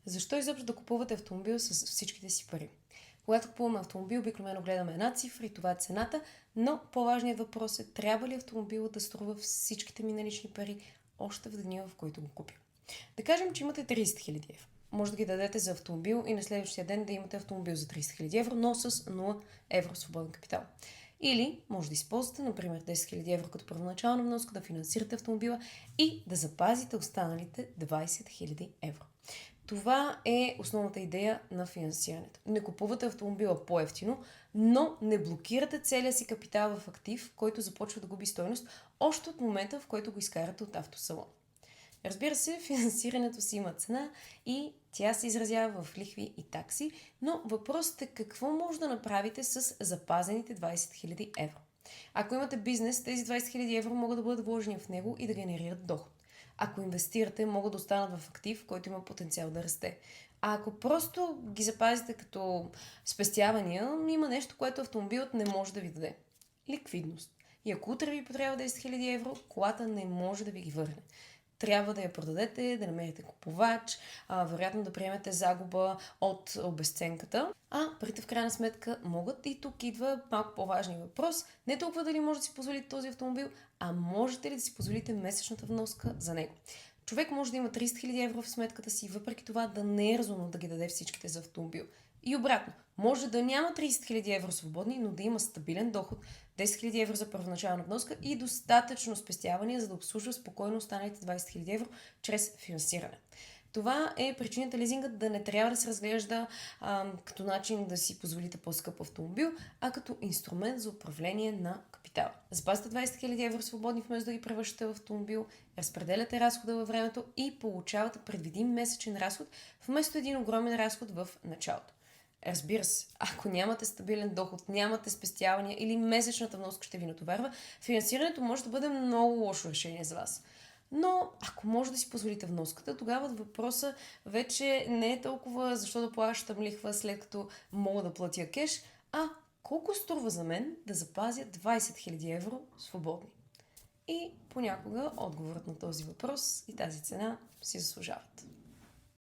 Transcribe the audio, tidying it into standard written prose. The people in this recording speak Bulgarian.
Защо изобщо да купувате автомобил с всичките си пари? Когато купуваме автомобил, обикновено гледаме една цифра и това е цената, но по-важният въпрос е, трябва ли автомобилът да струва всичките ми налични пари още в деня, в който го купя. Да кажем, че имате 30 000 евро. Може да ги дадете за автомобил и на следващия ден да имате автомобил за 30 000 евро, но с 0 евро свободен капитал. Или може да използвате, например, 10 000 евро като първоначална вноска, да финансирате автомобила и да запазите останалите 20 000 евро. Това е основната идея на финансирането. Не купувате автомобила по-евтино, но не блокирате целия си капитал в актив, който започва да губи стойност още от момента, в който го изкарате от автосалон. Разбира се, финансирането си има цена и тя се изразява в лихви и такси, но въпросът е какво може да направите с запазените 20 000 евро. Ако имате бизнес, тези 20 000 евро могат да бъдат вложени в него и да генерират доход. Ако инвестирате, могат да останат в актив, който има потенциал да расте. А ако просто ги запазите като спестявания, има нещо, което автомобилът не може да ви даде. Ликвидност. И ако утре ви потрябва 10 000 евро, колата не може да ви ги върне. Трябва да я продадете, да намерите купувач, вероятно да приемете загуба от обезценката. А парите в крайна сметка могат, и тук идва малко по-важния въпрос. Не толкова дали може да си позволите този автомобил, а можете ли да си позволите месечната вноска за него. Човек може да има 30 000 евро в сметката си, въпреки това да не е разумно да ги даде всичките за автомобил. И обратно, може да няма 30 000 евро свободни, но да има стабилен доход, 10 000 евро за първоначална вноска и достатъчно спестявания, за да обслужва спокойно останалите 20 000 евро чрез финансиране. Това е причината лизингът да не трябва да се разглежда като начин да си позволите по-скъп автомобил, а като инструмент за управление на капитала. Запазете 20 000 евро свободни, вместо да ги превръщате в автомобил, разпределяте разхода във времето и получавате предвидим месечен разход, вместо един огромен разход в началото. Разбира се, ако нямате стабилен доход, нямате спестявания или месечната вноска ще ви натоварва, финансирането може да бъде много лошо решение за вас. Но ако може да си позволите вноската, тогава въпросът вече не е толкова защо да плащам лихва, след като мога да платя кеш, а колко струва за мен да запазя 20 000 евро свободни. И понякога отговорът на този въпрос и тази цена си заслужават.